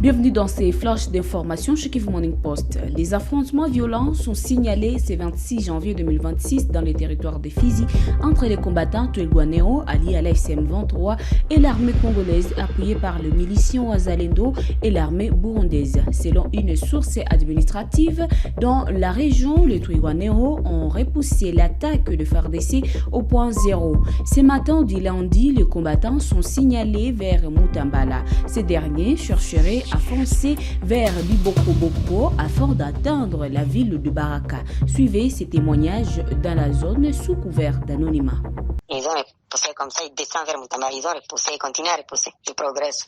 Bienvenue dans ces flashs d'informations chez Kivu Morning Post. Les affrontements violents sont signalés ce 26 janvier 2026 dans les territoires de Fizi entre les combattants Twirwaneho, alliés à l'FCM 23, et l'armée congolaise appuyée par le milicien Wazalendo et l'armée burundaise. Selon une source administrative, dans la région, les Twirwaneho ont repoussé l'attaque de FARDC au point zéro. Ce matin du lundi, les combattants sont signalés vers Mutambala. Ces derniers chercheraient à foncer vers Biboko afin d'atteindre la ville de Baraka. Suivez ces témoignages dans la zone sous couvert d'anonymat. Ils ont repoussé comme ça, ils descendent vers Mutambala, ils ont repoussé, ils continuent à repousser, ils progressent.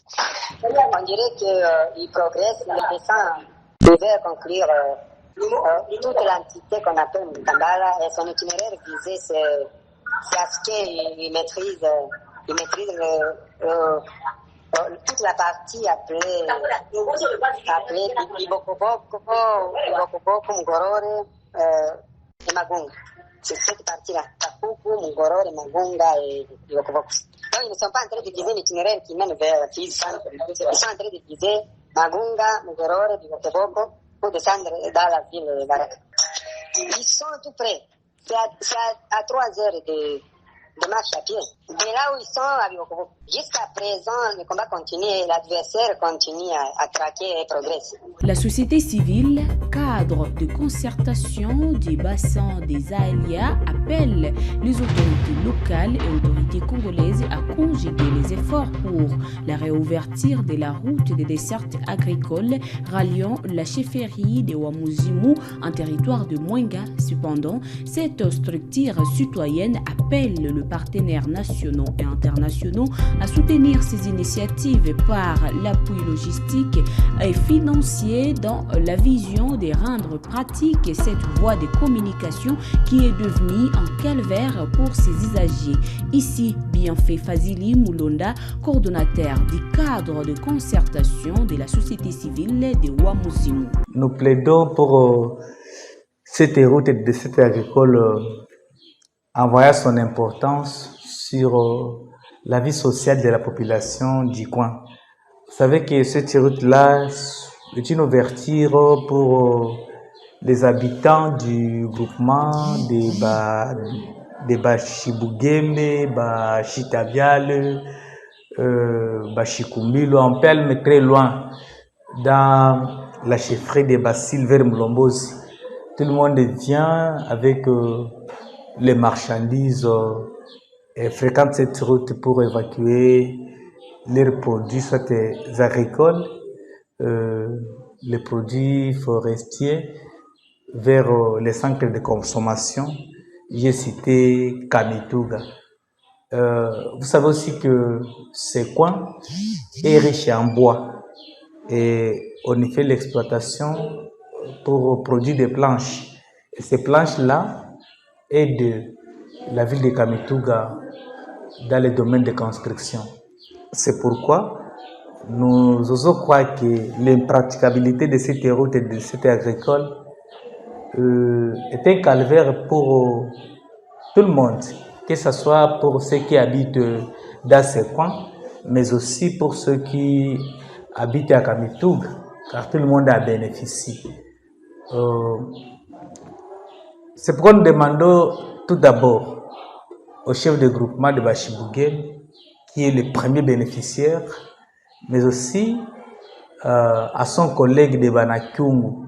On dirait qu'ils progressent, ils descendent, ils veulent conclure toute l'entité qu'on appelle Mutambala et son itinéraire visé, c'est à ce qu'ils maîtrisent toute la partie appelée Ibokoboko, Mugorore et Magunga. C'est cette partie-là, Takuku, Mugorore, Magunga et Ibokoboko. Donc ils ne sont pas en train de viser l'itinéraire qui mène vers Fizi. Ils sont en train de viser Magunga, Mugorore, Ibokoboko pour descendre dans la ville de Baraka. Ils sont tout près. C'est à 3 heures de marche à pied. De là où ils sont à Biboko. Jusqu'à présent, le combat continue et l'adversaire continue à traquer et progresse. La société civile, cadre de concertation des bassins des Aélias, appelle les autorités locales et autorités congolaises à conjuguer les efforts pour la réouverture de la route des dessertes agricoles ralliant la chefferie de Wamuzimu en territoire de Mwenga. Cependant, cette structure citoyenne appelle le partenaires nationaux et internationaux à soutenir ces initiatives par l'appui logistique et financier dans la vision de rendre pratique cette voie de communication qui est devenue un calvaire pour ses usagers. Ici, Bienfait Fazili Moulonda, coordonnateur du cadre de concertation de la société civile de Wamuzimu. Nous plaidons pour cette route de cette agricole en voyant son importance sur la vie sociale de la population du coin. Vous savez que cette route-là est une ouverture pour les habitants du groupement de Bashibugembe, Bashitaviale, Bashikumbilo, on peut aller très loin dans la chefferie de Basilver Mulombozi. Tout le monde vient avec les marchandises et fréquentent cette route pour évacuer leurs produits, soit les agricoles, les produits forestiers, vers les centres de consommation. J'ai cité Kamituga. Vous savez aussi que ce coin est riche en bois et on y fait l'exploitation pour produire des planches. Et ces planches-là aident la ville de Kamituga dans le domaine de construction. C'est pourquoi nous osons croire que l'impraticabilité de cette route et de cette agricole est un calvaire pour tout le monde, que ce soit pour ceux qui habitent dans ces coins, mais aussi pour ceux qui habitent à Kamituga, car tout le monde a bénéficié. C'est pourquoi nous demandons tout d'abord au chef de groupement de Bashibugem, qui est le premier bénéficiaire, mais aussi à son collègue de Banakyungu,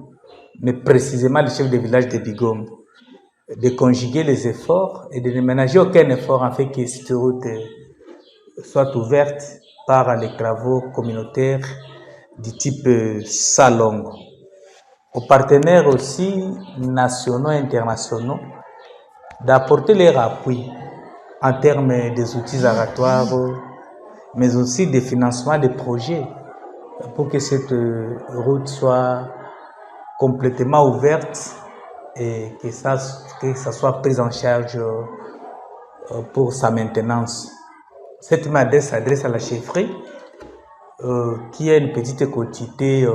mais précisément le chef de village de Bigom, de conjuguer les efforts et de ne ménager aucun effort afin que cette route soit ouverte par les travaux communautaires du type Salongo. Aux partenaires aussi nationaux et internationaux d'apporter leur appui en termes des outils aratoires, mais aussi des financements de projets pour que cette route soit complètement ouverte et que ça soit pris en charge pour sa maintenance. Cette main s'adresse à la chefferie qui a une petite quantité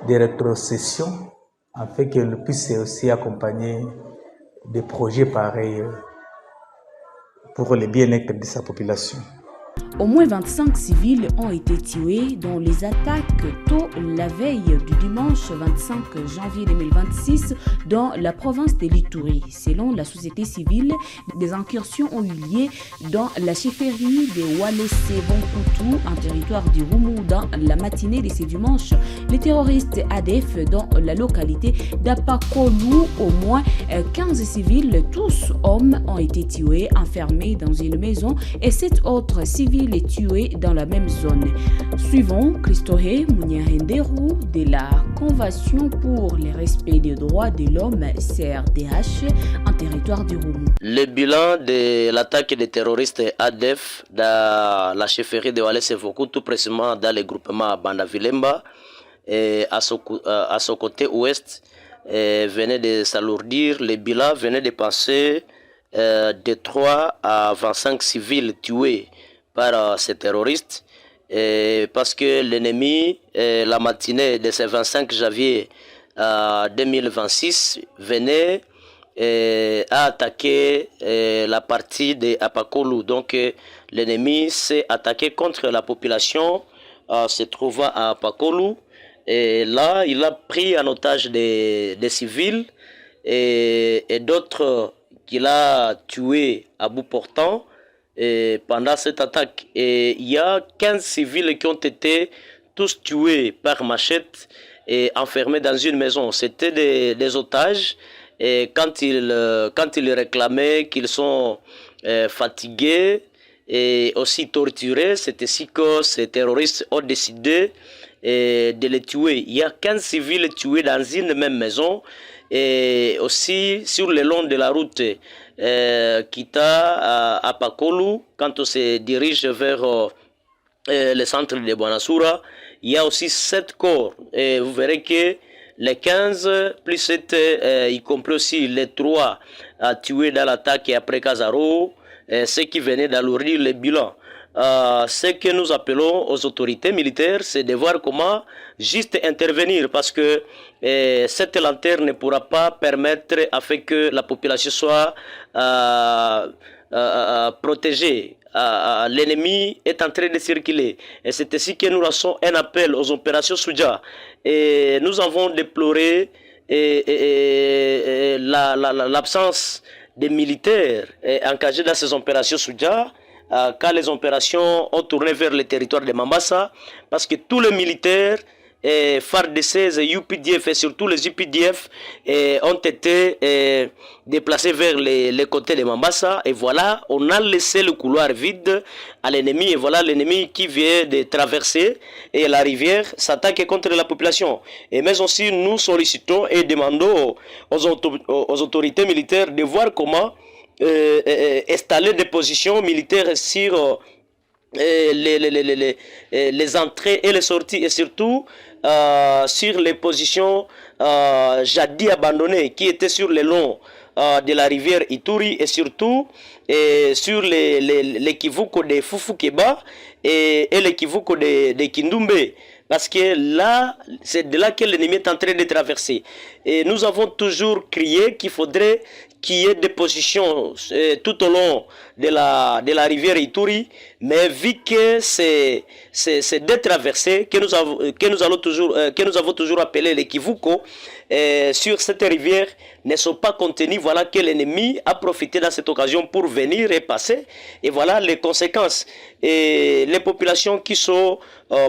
de rétrocession afin qu'elle puisse aussi accompagner des projets pareils pour le bien-être de sa population. Au moins 25 civils ont été tués dans les attaques tôt la veille du dimanche 25 janvier 2026 dans la province de l'Ituri. Selon la société civile, des incursions ont eu lieu dans la chefferie de Walese-Bonkoutou, en territoire du Roumou, dans la matinée de ce dimanche. Les terroristes ADF dans la localité d'Apakolou, au moins 15 civils, tous hommes, ont été tués, enfermés dans une maison et 7 autres civils est tué dans la même zone. Suivant Christohe Mouniahenderu de la Convention pour le respect des droits de l'homme CRDH en territoire du Roumou. Le bilan de l'attaque des terroristes ADF dans la chefferie de Walese-Vokou, tout précisément dans le groupement Banda Vilemba et à son côté ouest, venait de s'alourdir. Le bilan venait de passer de 3 à 25 civils tués par ces terroristes, parce que l'ennemi, la matinée de ce 25 janvier 2026, venait à attaquer la partie de Apakolou. Donc l'ennemi s'est attaqué contre la population se trouvant à Apakolou, et là il a pris en otage des civils et d'autres qu'il a tués à bout portant. Et pendant cette attaque, il y a 15 civils qui ont été tous tués par machette et enfermés dans une maison. C'était des otages, et quand ils réclamaient qu'ils sont fatigués et aussi torturés, c'est ainsi que ces terroristes ont décidé de les tuer. Il y a 15 civils tués dans une même maison, et aussi sur le long de la route Kita à Pakolou, quand on se dirige vers le centre de Bonasura, il y a aussi 7 corps. Et vous verrez que les 15 plus 7, y compris aussi les 3 tués dans l'attaque et après Kazaro, ceux qui venaient d'alourdir le bilan. Ce que nous appelons aux autorités militaires, c'est de voir comment juste intervenir, parce que cette lanterne ne pourra pas permettre afin que la population soit protégée. L'ennemi est en train de circuler, et c'est ainsi que nous lançons un appel aux opérations Souja. Et nous avons déploré l'absence des militaires engagés dans ces opérations Souja, quand les opérations ont tourné vers le territoire de Mambasa, parce que tous les militaires, FARDC, UPDF et surtout les UPDF ont été déplacés vers les côtés de Mambasa, et voilà, on a laissé le couloir vide à l'ennemi, et voilà l'ennemi qui vient de traverser et la rivière s'attaque contre la population. Et mais aussi nous sollicitons et demandons aux autorités militaires de voir comment installer des positions militaires sur les entrées et les sorties, et surtout sur les positions jadis abandonnées qui étaient sur le long de la rivière Ituri, et surtout sur l'équivoque de Fufukeba et l'équivoque de Kindoumbe. Parce que là, c'est de là que l'ennemi est en train de traverser. Et nous avons toujours crié qu'il faudrait qu'il y ait des positions tout au long de la rivière Ituri, mais vu que c'est des traversées que nous avons toujours appelé les Kivuko, sur cette rivière ne sont pas contenues. Voilà que l'ennemi a profité de cette occasion pour venir et passer, et voilà les conséquences. Et les populations qui sont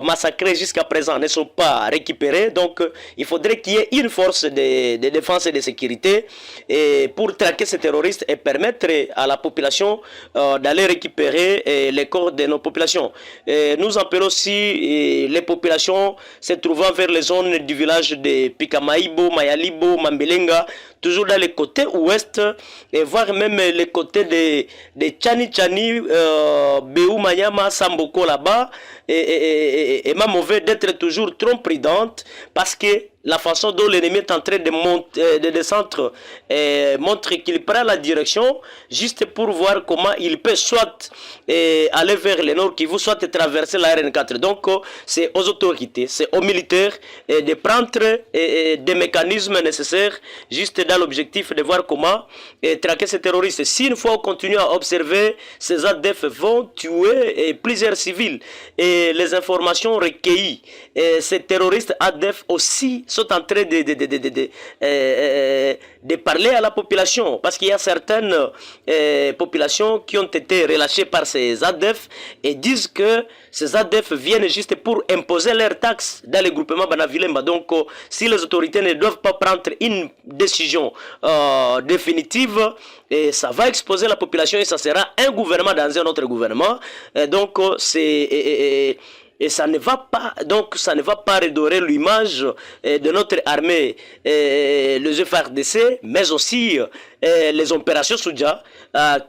massacrées jusqu'à présent ne sont pas récupérées, donc il faudrait qu'il y ait une force de défense et de sécurité et pour traquer ces terroristes et permettre à la population d'aller récupérer les corps de nos populations. Nous appelons aussi les populations se trouvant vers les zones du village de Pikamaïbo, Mayalibo, Mambelenga, toujours dans les côtés ouest, et voir même les côtés de Tchani Tchani, Béou Mayama, Samboko là-bas, et ma mauvaise d'être toujours trop prudente, parce que la façon dont l'ennemi est en train de descendre montre qu'il prend la direction juste pour voir comment il peut soit aller vers le nord Kivu, soit traverser la RN4. Donc c'est aux autorités, c'est aux militaires de prendre des mécanismes nécessaires juste dans l'objectif de voir comment traquer ces terroristes. Si une fois on continue à observer, ces ADF vont tuer plusieurs civils. Et les informations recueillies, ces terroristes ADF aussi sont en train de parler à la population. Parce qu'il y a certaines populations qui ont été relâchées par ces ADF et disent que ces ADF viennent juste pour imposer leurs taxes dans les groupements Banavilemba. Donc, si les autorités ne doivent pas prendre une décision définitive, et ça va exposer la population et ça sera un gouvernement dans un autre gouvernement. Donc, et ça ne va pas redorer l'image de notre armée, les FARDC, mais aussi les opérations Soudja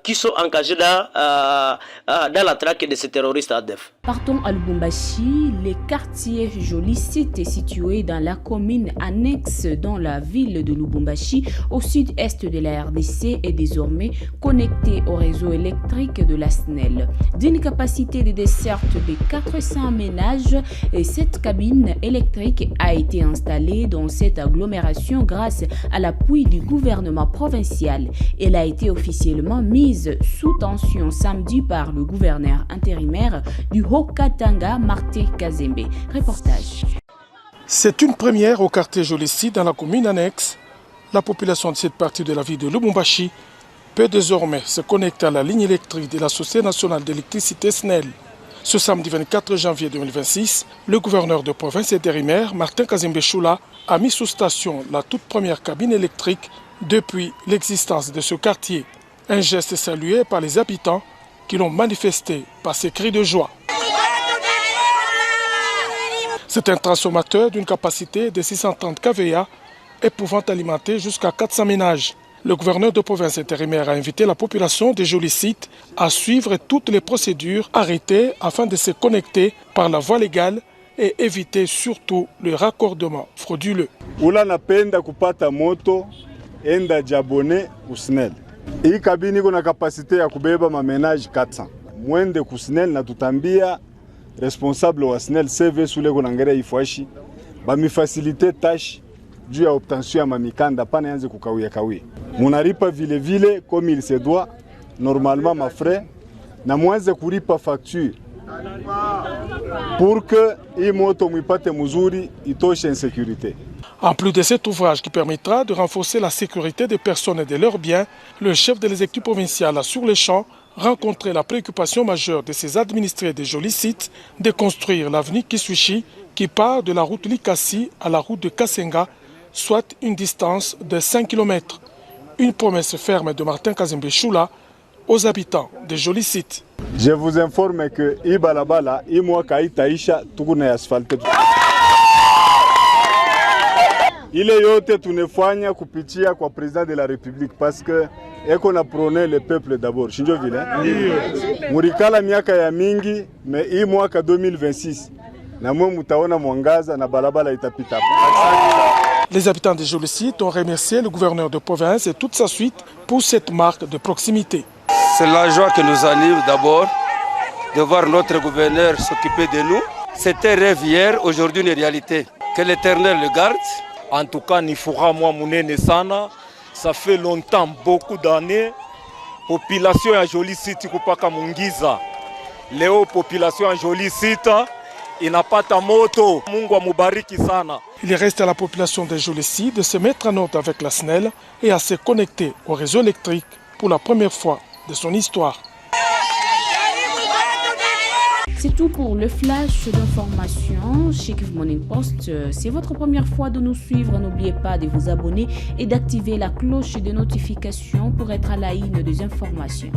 qui sont engagées dans la traque de ces terroristes ADF. Partons à Lubumbashi. Les quartiers Joli Site est situé dans la commune annexe dans la ville de Lubumbashi, au sud-est de la RDC, est désormais connecté au réseau électrique de la SNEL. D'une capacité de desserte de 400 ménages, et cette cabine électrique a été installée dans cette agglomération grâce à l'appui du gouvernement provincial. Elle a été officiellement mise sous tension samedi par le gouverneur intérimaire du Haut-Katanga, Martin Kazembe. Reportage. C'est une première au quartier Joli Site dans la commune annexe. La population de cette partie de la ville de Lubumbashi peut désormais se connecter à la ligne électrique de la Société nationale d'électricité SNEL. Ce samedi 24 janvier 2026, le gouverneur de province intérimaire, Martin Kazembe Choula, a mis sous station la toute première cabine électrique depuis l'existence de ce quartier. Un geste salué par les habitants qui l'ont manifesté par ces cris de joie. C'est un transformateur d'une capacité de 630 kVA et pouvant alimenter jusqu'à 400 ménages. Le gouverneur de province intérimaire a invité la population de Joli Site à suivre toutes les procédures arrêtées afin de se connecter par la voie légale et éviter surtout le raccordement frauduleux. Ula napenda kupata moto enda jabone kusnel. Hii kabini iko na kapasite ya kubeba mamenaji 400. Mwende kusnel na tutambia responsable wa SNEL CV sule ko nangere ifashi ba mi faciliter tâche juu ya obtention ya mamikanda pana yanze kukawia kawia. Munaripa vile vile comme il se doit normalement ma frais na mwanze kulipa facture pour que hii moto mwipate mzuri itoshe en sécurité. En plus de cet ouvrage qui permettra de renforcer la sécurité des personnes et de leurs biens, le chef de l'exécutif provincial a sur le champ rencontré la préoccupation majeure de ses administrés de Joli Site de construire l'avenue Kisushi qui part de la route Likasi à la route de Kasenga, soit une distance de 5 km. Une promesse ferme de Martin Kazembe Choula aux habitants de Joli Site. Je vous informe que Ibalabala, Imwaka Itaisha, tukuna asphalte. Ile yote tunefanya kupitia kwa président de la République parce que eko na prôner le peuple d'abord. Shinjo vile. Murikala miaka ya mingi mais hii mwaka 2026 na mwe mutaona mwangaza na balabala itapita. Les habitants de Joli Site ont remercié le gouverneur de province et toute sa suite pour cette marque de proximité. C'est la joie que nous anime d'abord de voir notre gouverneur s'occuper de nous. C'était un rêve hier, aujourd'hui une réalité. Que l'Éternel le garde. En tout cas, Nifura moi munene sana, ça fait longtemps, beaucoup d'années. Population à Joli Site kupaka mungiza. Leo population à Joli Site inapata moto. Mungu amubariki sana. Il reste à la population de Joli Site de se mettre en ordre avec la SNEL et à se connecter au réseau électrique pour la première fois de son histoire. C'est tout pour le flash d'information chez Kivu Morning Post. C'est votre première fois de nous suivre. N'oubliez pas de vous abonner et d'activer la cloche de notification pour être à la une des informations.